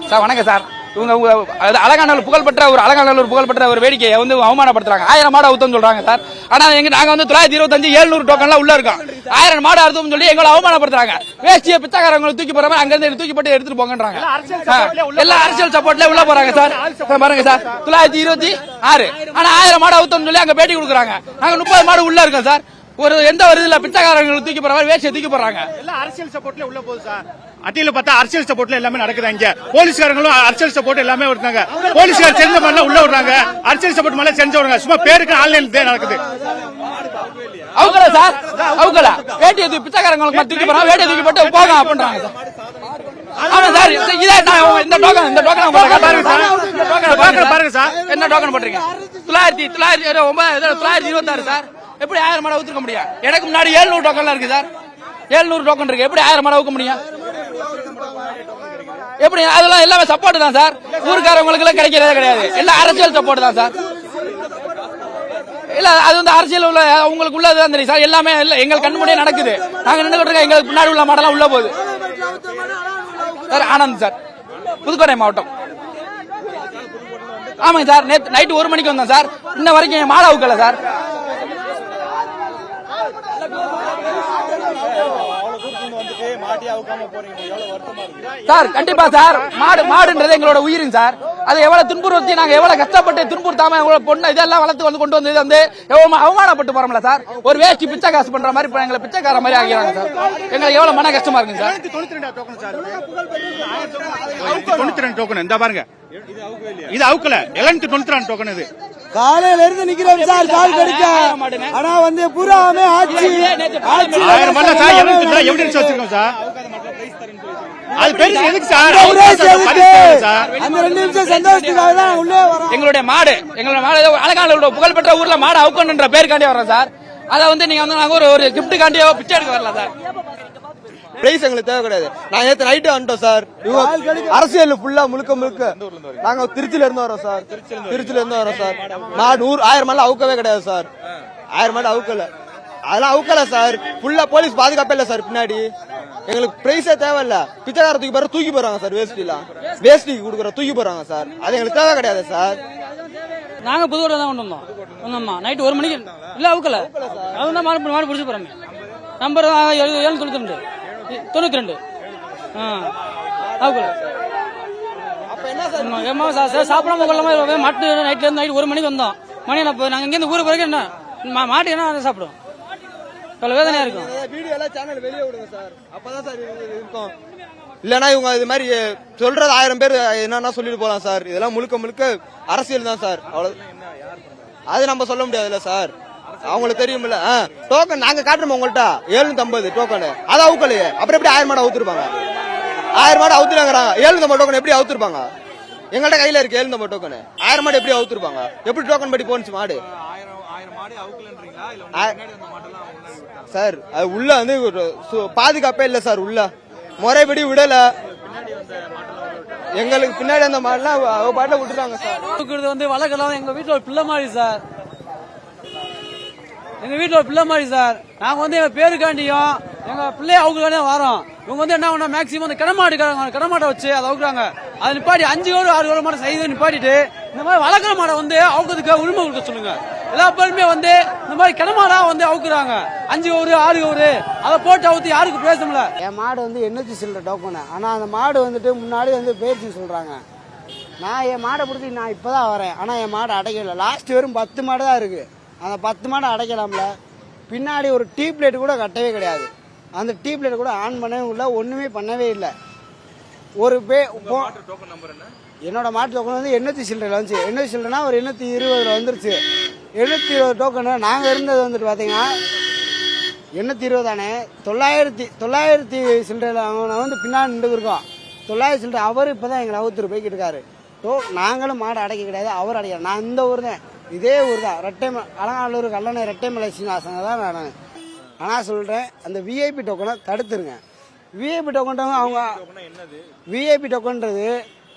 Sir வணக்கம் sir. இவங்க அலங்காநல்லூர் புகழ்பெற்ற ஒரு வேடிக்கையை வந்து அவமானப்படுத்துறாங்க. 1000 மாடு அவுத்தம் சொல்றாங்க சார். ஆனா நாங்க வந்து 925 700 டோக்கன்லாம் உள்ள இருக்கோம். 1000 மாடு அறுத்தோம்னு சொல்லி எங்களை அவமானப்படுத்துறாங்க. வேஷ்டிய பிச்சைக்காரங்களை தூக்கி போற மாதிரி அங்க இருந்து தூக்கி போட்டு எடுத்துட்டு போங்கன்றாங்க. எல்லா அரசியல் சப்போர்ட்ல உள்ள போறாங்க சார். பாருங்க சார் 926 ஆனா 1000 மாடு அவுத்தம் சொல்லி அங்க பேட்டி கொடுக்குறாங்க. நாங்க 30 மாடு உள்ள இருக்கோம் சார். எந்த ஒரு இதுல பிச்சைக்காரங்களை தூக்கி போற மாதிரி வேஷ்டியை தூக்கி போறாங்க. எல்லாம் அரசியல் சப்போர்ட்ல உள்ள போகுது சார். அட்டியில பார்த்தா அரசியல் சப்போர்ட்ல எல்லாமே நடக்குது. இங்க போலீஸ்காரங்களும் அரசியல் சப்போர்ட் எல்லாமே இருக்காங்க. போலீஸ்கார தெரிஞ்ச மாதிரி உள்ள விடுறாங்க. அரசியல் சப்போர்ட் மேல செஞ்சவங்க சும்மா பேருக்கு ஆன்லைன் நடக்குது. அவங்கள சார் அவங்கள வேட்டியை பிச்சைக்காரங்களுக்கு தூக்கி போறாங்க. வேட்டியை தூக்கி போட்டு போங்க அப்படின்றாங்க சார். ஆமா சார் இந்த டோக்கன் பாருங்க சார் என்ன டோக்கன் போட்டிருக்கீங்க? 926 சார். எப்படி 1000 மாடு ஊத்துக்க முடியும்? எனக்கு முன்னாடி 700 டோக்கன்லாம் இருக்கு சார். 700 டோக்கன் இருக்கு. எப்படி 1000 மாடு ஊக்க முடியும்? எப்படி? அதெல்லாம் எல்லாமே சப்போர்ட் தான் சார். ஊருக்காரங்களுக்கு எல்லாம் கிடைக்கிறதே கிடையாது. எல்லாம் அரசியல் சப்போர்ட் தான் சார். இல்ல அது வந்து அரசியல் உள்ள உங்களுக்கு உள்ளதுதான் தெரியும் சார். எல்லாமே எங்க கண்ணு முன்னாடியே நடக்குது. நாங்க நின்றுட்டு இருக்கோம். எங்களுக்கு முன்னாடி உள்ள மாடெல்லாம் உள்ள போகுது சார். ஆனந்த் சார், புதுக்கோட்டை மாவட்டம். ஆமாங்க சார். நேற்று நைட்டு 1 மணிக்கு வந்தோம் சார். இன்ன வரைக்கும் மாடு அவுக்கல சார். சார் கண்டிப்பா சார். மாடுன்றது எங்களோட உயிரின் சார். அது எவ்வளவு துன்புறுத்தி நாங்க எவ்வளவு கஷ்டப்பட்டு துன்புறுத்தாம எவ்வளவு பொண்ணு இதெல்லாம் வளர்த்து வந்து கொண்டு வந்து வந்து அவமானப்பட்டு போறோம்ல சார். ஒரு வேஷ்டி பிச்சை காசு பண்ற மாதிரி எங்களை பிச்சைக்கார மாதிரி ஆகிறாங்க சார். எங்களுக்கு எவ்வளவு மன கஷ்டமா இருக்குங்க சார். 92 டோக்கன் இந்த பாருங்க. இது அவுக்கல 792 டோக்கன். இது காலையில இருந்து நிக்கிறோம் சார் கால் கடிக்க. ஆனா வந்து பூராமே ஆட்சி 1000 மாடு சார். எவிடன்ஸ் வச்சிருக்கோம் சார். அது பெருசு எதுக்கு சார்? அந்த 2 நிமிஷம் சந்தோஷத்துக்காக தான் உள்ளே வரோம். எங்களுடைய மாடு அலங்காநல்லூர் புகழ்பெற்ற ஊர்ல மாடு அவுக்கணுன்ற பேருக்காண்டி வரோம் சார். அதை வந்து நீங்க வந்து நாங்க ஒரு கிஃப்ட் காண்டியோ பிச்சை எடுக்க வரல சார். பிரைஸ் எங்களுக்கு தேவை கிடையாது. நாங்க நேற்று நைட்டு வந்துட்டோம் சார். அரசியல் ஃபுல்லா முழுக்க நாங்க திருச்சியில இருந்து வரோம் சார். மாடு 1000 மாடு அவுக்கவே கிடையாது சார். 1000 மாடு அவுக்கல. அதெல்லாம் அவுக்கல சார். ஃபுல்லா போலீஸ் பாதுகாப்பே இல்ல சார். பின்னாடி எங்களுக்கு பிரைஸே தேவையில்ல. பிச்சைக்கார தூக்கி போறாங்க சார். வேஷ்டி கொடுக்குற தூக்கி போறாங்க சார். அது எங்களுக்கு தேவை கிடையாது சார். நாங்க புதுக்கோட்டை தான் கொண்டு வந்தோம். நைட்டு 1 மணிக்கு இல்ல அவுக்கல. அதுதான் மாடு பிடிச்சி போறோம். நம்பர் 792 92 அவுக்கல. சாப்பிடாம கொள்ளாம மாட்டு நைட்ல இருந்து நைட் 1 மணிக்கு வந்தோம். மணி நாங்க இங்க இருந்து ஊருக்கு வரைக்கும் என்ன மாட்டு என்ன சாப்பிடும். வேதனையா இருக்கும். வீடியோ எல்லாம் சேனல் வெளியே விடுங்க சார். அப்பதான் சார் இருக்கும். இல்லன்னா இவங்க இது மாதிரி சொல்றது 1000 பேர் என்னன்னா சொல்லிட்டு போலாம் சார். இதெல்லாம் முழுக்க அரசியல் தான் சார். அவ்வளவு அது நம்ம சொல்ல முடியாதுல்ல சார். அவங்களுக்கு தெரியுமில்ல. டோக்கன் நாங்க காட்டுறோம் உங்கள்கிட்ட 750 டோக்கன். அது அவுக்கலையே. அப்புறம் எப்படி 1000 மாடு அவுத்துருப்பாங்க? 1000 மாடு அவுத்துறாங்கிறாங்க. 750 டோக்கன் எப்படி அவுத்துருப்பாங்க? எங்கள்கிட்ட கையில இருக்கு 750 டோக்கன். 1000 மாடு எப்படி அவுத்துருப்பாங்க? எப்படி டோக்கன் படி போனுச்சு மாடு? சார் அது உள்ள வந்து பாதுகாப்பே இல்ல சார். உள்ள முறைப்படி விடல. எங்களுக்கு பின்னாடி அந்த மாடுலாம் பாட்டில விட்டுறாங்க சார். வந்து வளர்க்கலாம். எங்க வீட்டுல ஒரு பிள்ளை மாதிரி சார். நாங்க வந்து எங்க பேருக்காண்டியும் எங்க பிள்ளைய அவுக்காண்டியும் வரோம். இவங்க வந்து என்ன பண்ணா மேக்சிமம் அந்த கிடமாட்டை வச்சு அதை அவுக்குறாங்க. அதை நிப்பாட்டி 5 கோடி 6 கோடி மாடை செய்து நிப்பாட்டிட்டு இந்த மாதிரி வளர்க்குற மாடை வந்து அவுக்கிறதுக்கு உரிமை கொடுக்க சொல்லுங்க. எல்லா பேருமே வந்து இந்த மாதிரி கிடமாடா வந்து அவுக்குறாங்க. 5 கோடி 6 கோடி அதை போட்டு அவுத்து யாருக்கு பேசல. என் மாடு வந்து 800 டோக்கனு. ஆனா அந்த மாடு வந்துட்டு முன்னாடி வந்து பேச்சு சொல்றாங்க. நான் என் மாடை பிடிச்சி நான் இப்பதான் வரேன். ஆனா என் மாடு அடைக்கல. லாஸ்ட் வெறும் 10 மாடு தான் இருக்கு. அந்த 10 மாடு அடைக்கலாம்ல. பின்னாடி ஒரு டீ பிளேட் கூட கட்டவே கிடையாது. அந்த டீ பிளேட் கூட ஆன் பண்ணவே இல்லை. ஒண்ணுமே பண்ணவே இல்லை. என்னோட மாட்டு டோக்கன் வந்து 800 வந்துச்சு. 800 ஒரு 820 வந்துருச்சு. 820 டோக்கனு. நாங்க இருந்தது வந்துட்டு பாத்தீங்கன்னா 820 தானே. 900 சில்லறை அவனை வந்து பின்னாடி நின்று இருக்கோம். 900 சில்லறை. அவர் இப்பதான் எங்களை அவுத்துட்டு போய்கிட்டு இருக்காரு. நாங்களும் மாடு அடைக்க கிடையாது. அவர் அடைக்க. நான் இந்த ஊர் தான். இதே ஊர் தான். அலங்காநல்லூர் கல்லணை ரெட்டைமலை சீனிவாசங்க தான் நான். ஆனால் சொல்கிறேன் அந்த விஐபி டோக்கனை தடுத்துருங்க. விஐபி டோக்கன் அவங்க விஐபி டோக்கன்றது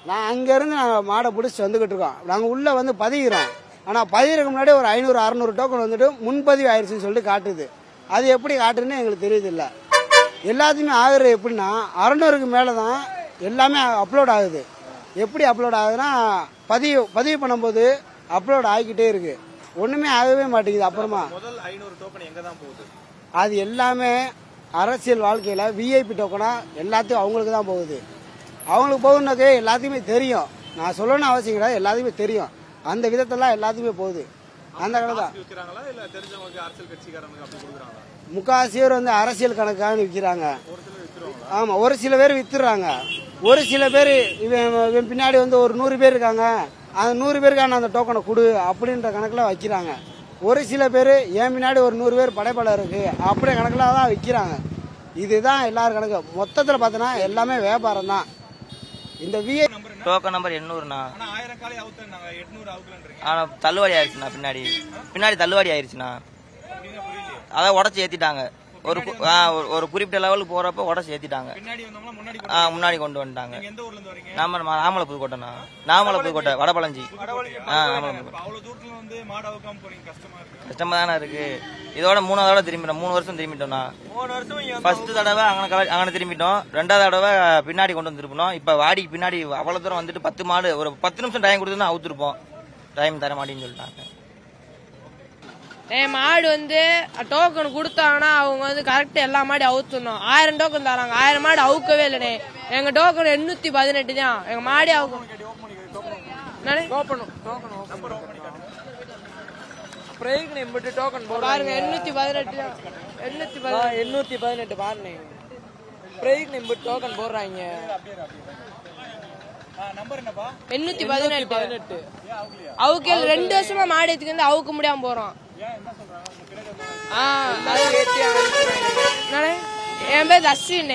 நான் அங்கேருந்து நாங்கள் மாடை பிடிச்சி வந்துக்கிட்டு இருக்கோம். நாங்கள் உள்ளே வந்து பதிகிறோம். ஆனால் பதிகிறதுக்கு முன்னாடி ஒரு 500 600 டோக்கன் வந்துட்டு முன்பதிவு ஆயிடுச்சுன்னு சொல்லிட்டு காட்டுது. அது எப்படி காட்டுதுன்னு எங்களுக்கு தெரியுது. இல்லை எல்லாத்தையுமே ஆகுறது எப்படின்னா 600க்கு மேலே தான் எல்லாமே அப்லோட் ஆகுது. எப்படி அப்லோட் ஆகுதுன்னா பதிவு பண்ணும்போது அப்லோட் ஆகிக்கிட்டே இருக்கு, ஒண்ணுமே ஆகவே மாட்டேங்குது. அப்புறமா முதல் 500 டோக்கன் எங்க தான் போகுது? அது எல்லாமே அரசியல் வாழ்க்கையில விஐபி டோக்கனா எல்லாத்தையும் அவங்களுக்கு தான் போகுது. அவங்களுக்கு போகுதுனாக்கே எல்லாத்தையுமே தெரியும், நான் சொல்லணும்னு அவசியம் கிடையாது, எல்லாத்தையுமே தெரியும். அந்த விதத்தெல்லாம் எல்லாத்தையுமே போகுது. அந்த கணக்கு விக்கிறாங்களா இல்ல தெரிஞ்சவங்க அரசியல் கட்சிக்காரங்க அப்படி கொடுக்குறாங்களா? முக்காசி பேர் வந்து அரசியல் கணக்காக விற்கிறாங்க. ஆமா, ஒரு சில பேர் வித்துறாங்க. ஒரு சில பேர் இவன் பின்னாடி வந்து ஒரு 100 பேர் இருக்காங்க, அந்த 100 பேருக்கான அந்த டோக்கனை கொடு அப்படின்ற கணக்குல வைக்கிறாங்க. ஒரு சில பேர் என் பின்னாடி ஒரு 100 பேர் படைப்படம் இருக்கு அப்படியே கணக்குல தான் விற்கிறாங்க. இதுதான் எல்லாரும் கணக்கு. மொத்தத்தில் பார்த்தோன்னா எல்லாமே வியாபாரம் தான். இந்த விஐ டோக்கன் நம்பர் 800ண்ணா. ஆனா 1000 காலை அவுத்துனாங்க, 800 அவுக்கலன்றீங்க. ஆனா தள்ளுவாடி ஆயிடுச்சுண்ணா, பின்னாடி தள்ளுவாடி ஆயிடுச்சுண்ணா. அதான் உடச்சி ஏத்திட்டாங்க. ஒரு குறிப்பிட்ட லெவலுக்கு போறப்ப உடச்சி ஏத்திட்டாங்க. பின்னாடி வந்தவங்க முன்னாடி முன்னாடி கொண்டு வந்துட்டாங்க. எந்த ஊர்ல இருந்து வரீங்க? நம்ம நாமலை புதுக்கோட்டைண்ணா. நாமலை புதுக்கோட்டை வடபழஞ்சி. அவ்வளவு தூரத்துல வந்து மாடு அவுக்காம போறீங்க, கஷ்டமா இருக்கு. கஷ்டமா தானே இருக்கு. இதோட 3வது தடவை திரும்பிட்டோம். 3 வருஷம் திரும்பிட்டோம்ண்ணா. 3 வருஷம் ஃபர்ஸ்ட் தடவை அங்கே திரும்பிட்டோம், 2வது தடவை பின்னாடி கொண்டு வந்துருப்போம். இப்ப வாடிக்கு பின்னாடி அவ்வளவு தூரம் வந்துட்டு 10 மாடு ஒரு 10 நிமிஷம் டைம் கொடுத்து அவுத்துருப்போம். டைம் தர மாட்டேன்னு சொல்லிட்டாங்க. என் மாடு வந்து டோக்கன் கொடுத்தாங்கன்னா அவங்க வந்து கரெக்டா எல்லா மாடி அவுத்துணும். 1000 டோக்கன் தராங்க, 1000 மாடு அவுக்கவே இல்லைண்ணே. எங்க டோக்கன் 818 தான். எங்க மாடி அவுக்கும் பாருங்க, 818 தான். 818 பாருங்க, பிரேக் நம்பர் டோக்கன் போடுறாங்க. நம்பர் என்னப்பா? 818 அவுக்கு 2 வருஷமா மாடு எடுத்துக்கு வந்து அவுக்க முடியாம போறோம். என் பேர் அஸ்வின்.